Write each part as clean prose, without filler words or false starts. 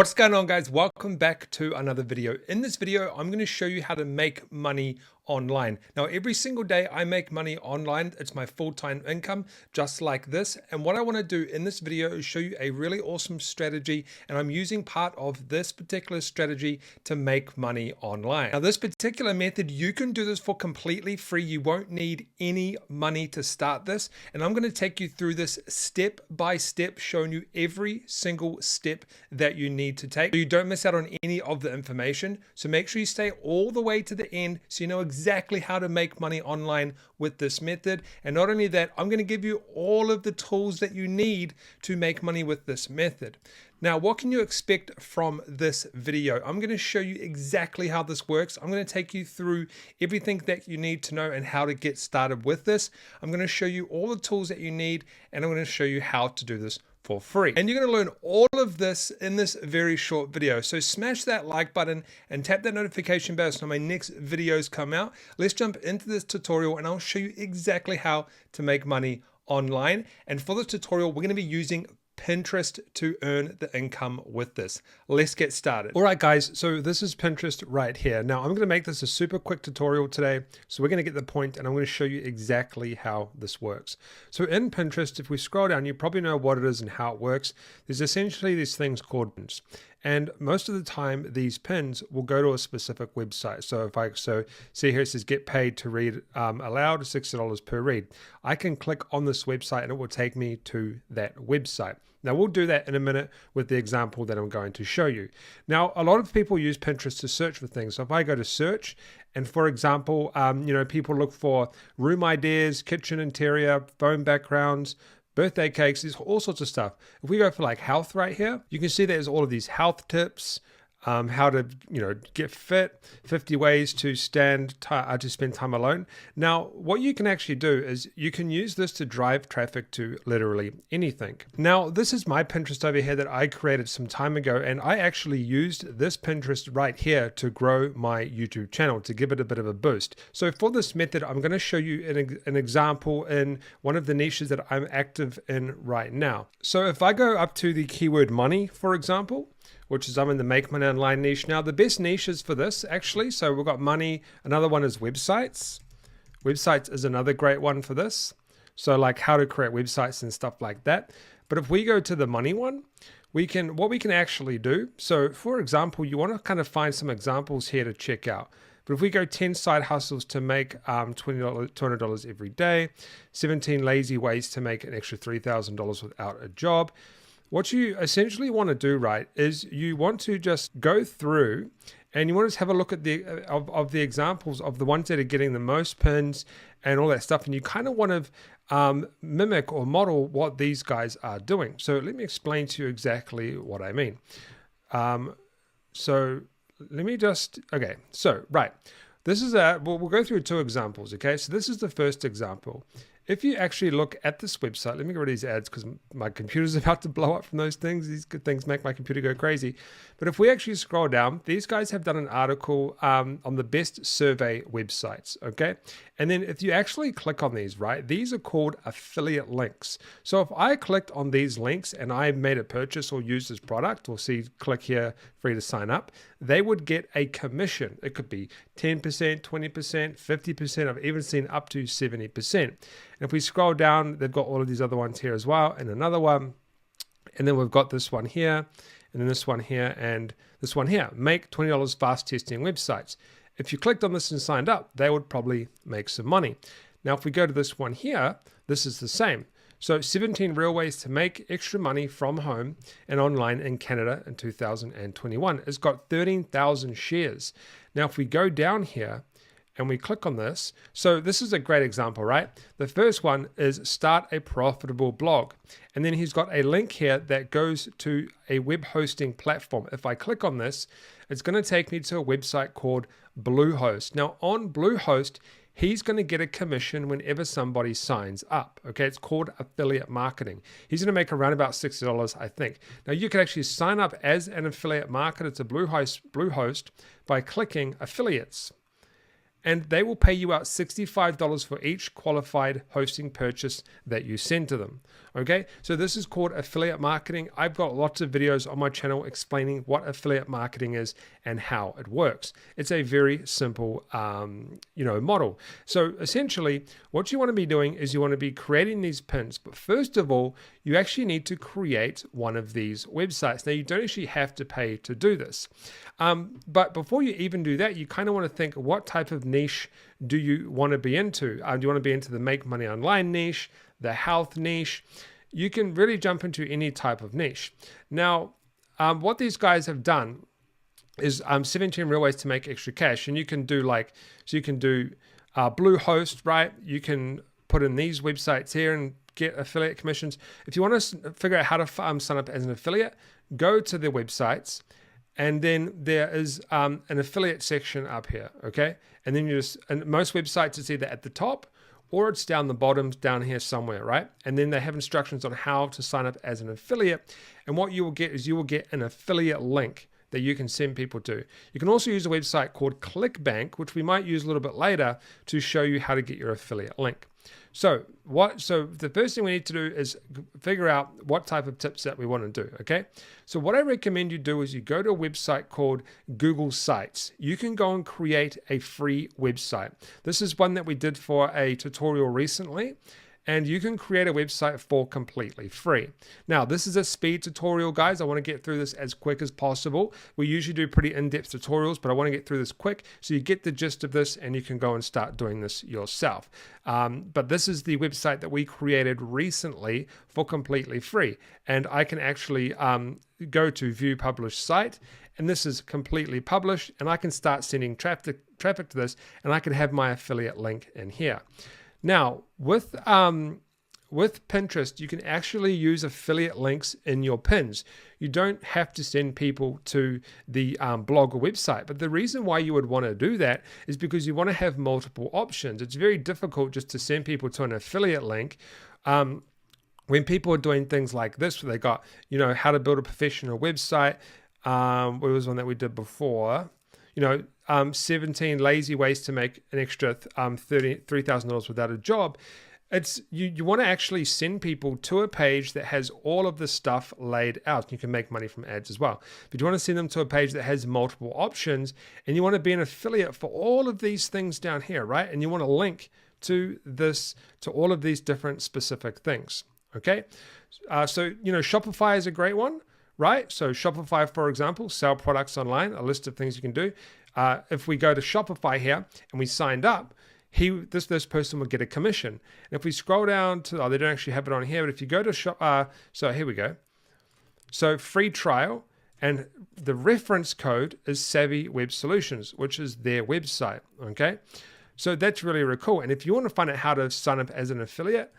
What's going on, guys? Welcome back to another video. In this video, I'm going to show you how to make money online. Now, every single day I make money online. It's my full-time income, just like this. And what I want to do in this video is show you a really awesome strategy. And I'm using part of this particular strategy to make money online. Now, this particular method, you can do this for completely free. You won't need any money to start this. And I'm going to take you through this step by step, showing you every single step that you need to take so you don't miss out on any of the information. So make sure you stay all the way to the end so you know exactly how to make money online with this method. And not only that, I'm going to give you all of the tools that you need to make money with this method. Now, what can you expect from this video? I'm going to show you exactly how this works. I'm going to take you through everything that you need to know and how to get started with this. I'm going to show you all the tools that you need, and I'm going to show you how to do this for free. And you're going to learn all of this in this very short video. So smash that like button and tap that notification bell so my next videos come out. Let's jump into this tutorial and I'll show you exactly how to make money online. And for this tutorial, we're going to be using Pinterest to earn the income with this. Let's get started. All right, guys, so this is Pinterest right here. Now I'm going to make this a super quick tutorial today. So we're going to get the point and I'm going to show you exactly how this works. So in Pinterest, if we scroll down, you probably know what it is and how it works. There's essentially these things called pins. And most of the time, these pins will go to a specific website. So if I see here, it says get paid to read aloud, $60 per read. I can click on this website and it will take me to that website. Now we'll do that in a minute with the example that I'm going to show you. Now, a lot of people use Pinterest to search for things. So if I go to search, and for example, people look for room ideas, kitchen interior, phone backgrounds, birthday cakes, there's all sorts of stuff. If we go for like health right here, you can see there's all of these health tips, how to get fit, 50 ways to spend time alone. Now, what you can actually do is you can use this to drive traffic to literally anything. Now, this is my Pinterest over here that I created some time ago, and I actually used this Pinterest right here to grow my YouTube channel, to give it a bit of a boost. So for this method, I'm going to show you an example in one of the niches that I'm active in right now. So if I go up to the keyword money, for example, which is I'm in the make money online niche. Now the best niches for this actually, so we've got money, another one is websites. Websites is another great one for this. So like how to create websites and stuff like that. But if we go to the money one, what we can actually do. So for example, you want to kind of find some examples here to check out. But if we go 10 side hustles to make $200 every day, 17 lazy ways to make an extra $3,000 without a job. What you essentially want to do, right, is you want to just go through and you want to have a look at the examples of the ones that are getting the most pins and all that stuff. And you kind of want to mimic or model what these guys are doing. So let me explain to you exactly what I mean. So this is we'll go through two examples. Okay, so this is the first example. If you actually look at this website, let me get rid of these ads because my computer's about to blow up from those things. These good things make my computer go crazy. But if we actually scroll down, these guys have done an article on the best survey websites, okay? And then if you actually click on these, right, these are called affiliate links. So if I clicked on these links and I made a purchase or used this product, or click here, free to sign up, they would get a commission. It could be 10%, 20%, 50%. I've even seen up to 70%. And if we scroll down, they've got all of these other ones here as well, and another one. And then we've got this one here, and then this one here, and this one here. Make $20 fast testing websites. If you clicked on this and signed up, they would probably make some money. Now, if we go to this one here, this is the same. So 17 real ways to make extra money from home and online in Canada in 2021. It's got 13,000 shares. Now, if we go down here and we click on this, so this is a great example, right? The first one is start a profitable blog. And then he's got a link here that goes to a web hosting platform. If I click on this, it's going to take me to a website called Bluehost. Now on Bluehost, he's going to get a commission whenever somebody signs up. Okay, it's called affiliate marketing. He's going to make around about $60, I think. Now you can actually sign up as an affiliate marketer to Bluehost by clicking affiliates. and they will pay you out $65 for each qualified hosting purchase that you send to them. Okay, so this is called affiliate marketing. I've got lots of videos on my channel explaining what affiliate marketing is and how it works. It's a very simple, model. So essentially, what you want to be doing is you want to be creating these pins. But first of all, you actually need to create one of these websites. Now, you don't actually have to pay to do this. But before you even do that, you kind of want to think, what type of niche do you want to be into? Do you want to be into the make money online niche, the health niche? You can really jump into any type of niche. Now, what these guys have done is 17 real ways to make extra cash. And you can do Bluehost, right? You can put in these websites here and get affiliate commissions. If you want to figure out how to sign up as an affiliate, go to their websites. And then there is an affiliate section up here, okay? And then and most websites it's either at the top or it's down the bottom, down here somewhere, right? And then they have instructions on how to sign up as an affiliate. And what you will get is you will get an affiliate link that you can send people to. You can also use a website called ClickBank, which we might use a little bit later to show you how to get your affiliate link. So the first thing we need to do is figure out what type of tips that we want to do, okay? So what I recommend you do is you go to a website called Google Sites. You can go and create a free website. This is one that we did for a tutorial recently, and you can create a website for completely free. Now, this is a speed tutorial, guys. I want to get through this as quick as possible. We usually do pretty in-depth tutorials, but I want to get through this quick so you get the gist of this and you can go and start doing this yourself. But this is the website that we created recently for completely free. And I can actually go to view published site, and this is completely published, and I can start sending traffic to this, and I can have my affiliate link in here. Now, with Pinterest, you can actually use affiliate links in your pins. You don't have to send people to the blog or website. But the reason why you would want to do that is because you want to have multiple options. It's very difficult just to send people to an affiliate link. When people are doing things like this, where they got, how to build a professional website. What was one that we did before? 17 lazy ways to make an extra $3,000 without a job. It's you want to actually send people to a page that has all of the stuff laid out. You can make money from ads as well. But you want to send them to a page that has multiple options, and you want to be an affiliate for all of these things down here, right? And you want to link to all of these different specific things, okay? So Shopify is a great one. Right? So Shopify, for example, sell products online, a list of things you can do. If we go to Shopify here and we signed up, this person would get a commission. And if we scroll down to, they don't actually have it on here, but if you go to so here we go. So free trial, and the reference code is Savvy Web Solutions, which is their website. Okay. So that's really, really cool. And if you want to find out how to sign up as an affiliate,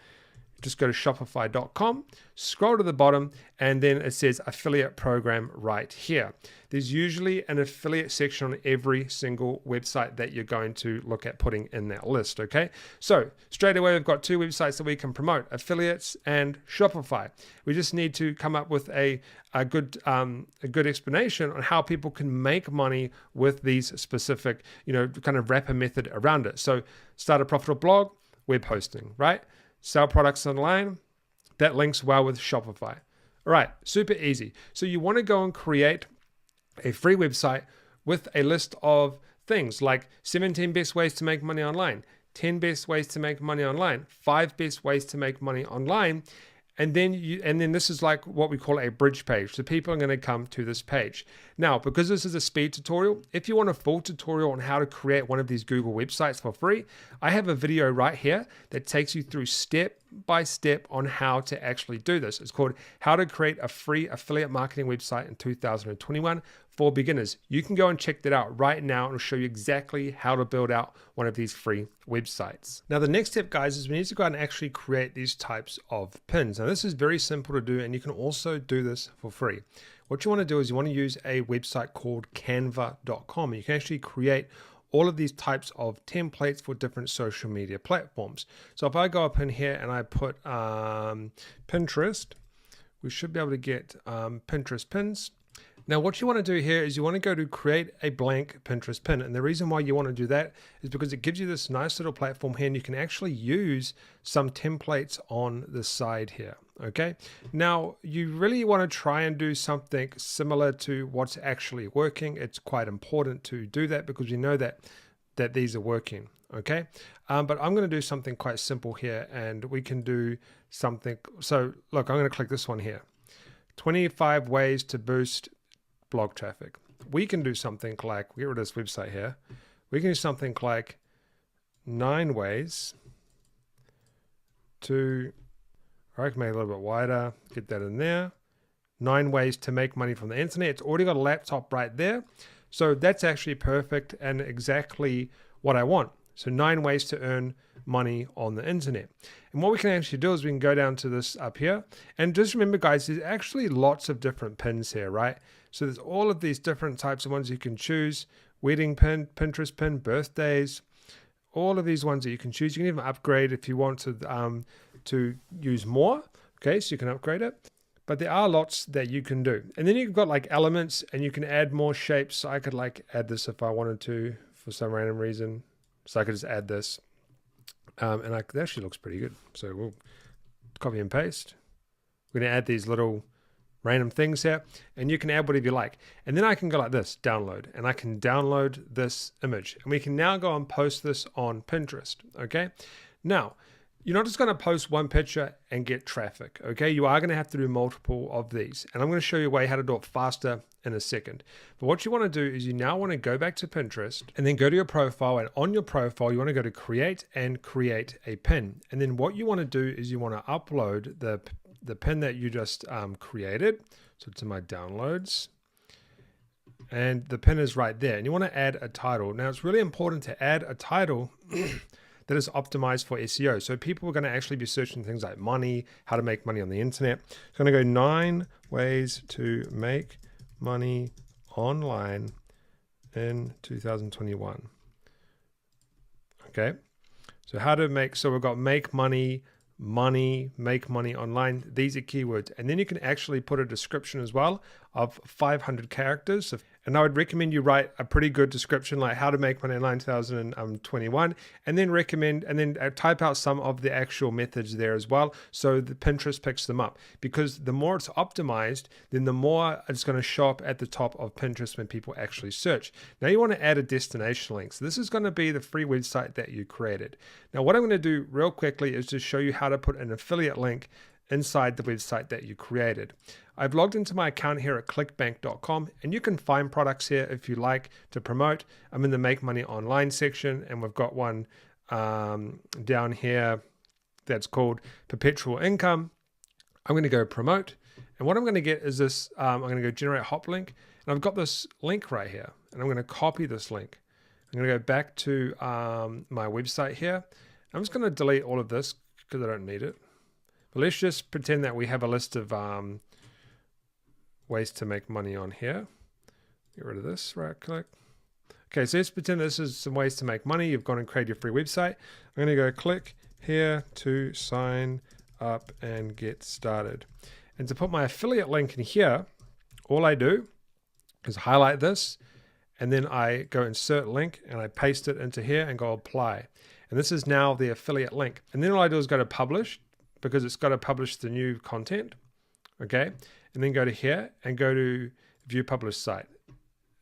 just go to shopify.com, scroll to the bottom, and then it says affiliate program right here. There's usually an affiliate section on every single website that you're going to look at putting in that list, okay? So straight away, we've got two websites that we can promote, affiliates and Shopify. We just need to come up with a good explanation on how people can make money with these specific, kind of wrapper method around it. So start a profitable blog, web hosting, right? Sell products online, that links well with Shopify. All right, super easy. So you want to go and create a free website with a list of things like 17 best ways to make money online, 10 best ways to make money online, 5 best ways to make money online. And then this is like what we call a bridge page. So people are going to come to this page. Now, because this is a speed tutorial, if you want a full tutorial on how to create one of these Google websites for free, I have a video right here that takes you through step by step on how to actually do this. It's called How to Create a Free Affiliate Marketing Website in 2021 for Beginners. You can go and check that out right now, and it'll show you exactly how to build out one of these free websites. Now, the next step, guys, is we need to go out and actually create these types of pins. Now, this is very simple to do, and you can also do this for free. What you want to do is you want to use a website called canva.com. You can actually create all of these types of templates for different social media platforms. So if I go up in here and I put Pinterest, we should be able to get Pinterest pins. Now, what you want to do here is you want to go to create a blank Pinterest pin. And the reason why you want to do that is because it gives you this nice little platform here, and you can actually use some templates on the side here. Okay. Now, you really want to try and do something similar to what's actually working. It's quite important to do that because you know that these are working. Okay. But I'm going to do something quite simple here, and we can do something. So look, I'm going to click this one here. 25 ways to boost blog traffic. We can do something like, get rid of this website here. We can do something like 9 ways to, I can make it a little bit wider, get that in there. 9 ways to make money from the internet. It's already got a laptop right there. So that's actually perfect and exactly what I want. So 9 ways to earn money on the internet. And what we can actually do is we can go down to this up here. And just remember, guys, there's actually lots of different pins here, right? So there's all of these different types of ones you can choose. Wedding pin, Pinterest pin, birthdays, all of these ones that you can choose. You can even upgrade if you want to use more. Okay, so you can upgrade it. But there are lots that you can do. And then you've got like elements, and you can add more shapes. So I could like add this if I wanted to for some random reason. So I could just add this. And it actually looks pretty good. So we'll copy and paste. We're going to add these little random things here, and you can add whatever you like. And then I can go like this, download, and I can download this image. And we can now go and post this on Pinterest, okay? Now, you're not just going to post one picture and get traffic, okay? You are going to have to do multiple of these. And I'm going to show you a way how to do it faster in a second. But what you want to do is you now want to go back to Pinterest and then go to your profile. And on your profile, you want to go to create and create a pin. And then what you want to do is you want to upload the pin that you just created. So to my downloads. And the pin is right there. And you want to add a title. Now, it's really important to add a title that is optimized for SEO. So people are going to actually be searching things like money, how to make money on the internet. It's going to go 9 ways to make money online in 2021. Okay. So how to make, so we've got make money, make money online. These are keywords. And then you can actually put a description as well of 500 characters. And I would recommend you write a pretty good description like how to make money online 2021, and then type out some of the actual methods there as well. So the Pinterest picks them up, because the more it's optimized, then the more it's going to show up at the top of Pinterest when people actually search. Now you want to add a destination link. So this is going to be the free website that you created. Now what I'm going to do real quickly is just show you how to put an affiliate link inside the website that you created. I've logged into my account here at clickbank.com, and you can find products here if you like to promote. I'm in the Make Money Online section, and we've got one down here that's called Perpetual Income. I'm going to go promote, and what I'm going to get is this. I'm going to go generate hop link, and I've got this link right here, and I'm going to copy this link. I'm going to go back to my website here. I'm just going to delete all of this because I don't need it. But let's just pretend that we have a list of ways to make money on here. Get rid of this, right click. Okay, so let's pretend this is some ways to make money. You've gone and created your free website. I'm going to go click here to sign up and get started. And to put my affiliate link in here, all I do is highlight this, and then I go insert link and I paste it into here and go apply. And this is now the affiliate link. And then all I do is go to publish, because it's got to publish the new content. Okay. And then go to here and go to view published site.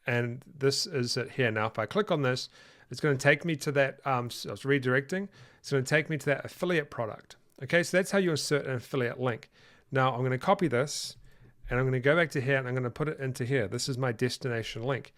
And this is it here. Now, if I click on this, it's going to take me to that, so I was redirecting. It's going to take me to that affiliate product. Okay. So that's how you insert an affiliate link. Now I'm going to copy this, and I'm going to go back to here, and I'm going to put it into here. This is my destination link.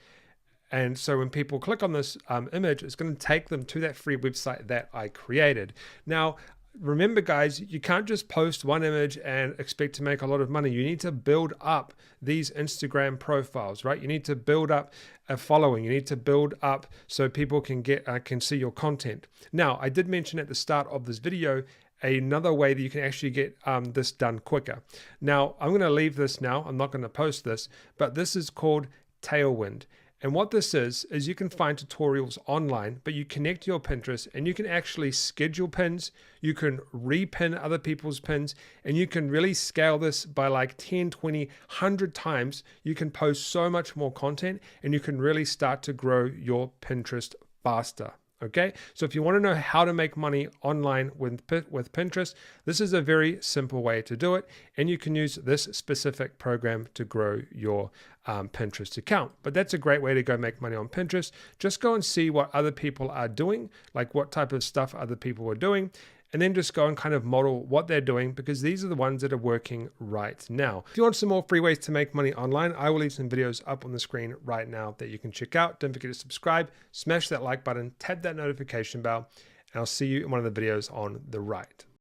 And so when people click on this image, it's going to take them to that free website that I created. Now, remember, guys, you can't just post one image and expect to make a lot of money. You need to build up these Instagram profiles, right? You need to build up a following. You need to build up so people can see your content. Now, I did mention at the start of this video another way that you can actually get this done quicker. Now, I'm going to leave this now. I'm not going to post this, but this is called Tailwind. And what this is you can find tutorials online, but you connect to your Pinterest and you can actually schedule pins, you can repin other people's pins, and you can really scale this by like 10, 20, 100 times. You can post so much more content and you can really start to grow your Pinterest faster. Okay, so if you want to know how to make money online with Pinterest, this is a very simple way to do it, and you can use this specific program to grow your Pinterest account. But that's a great way to go make money on Pinterest. Just go and see what other people are doing, like what type of stuff other people are doing, and then just go and kind of model what they're doing, because these are the ones that are working right now. If you want some more free ways to make money online, I will leave some videos up on the screen right now that you can check out. Don't forget to subscribe, smash that like button, tap that notification bell, and I'll see you in one of the videos on the right.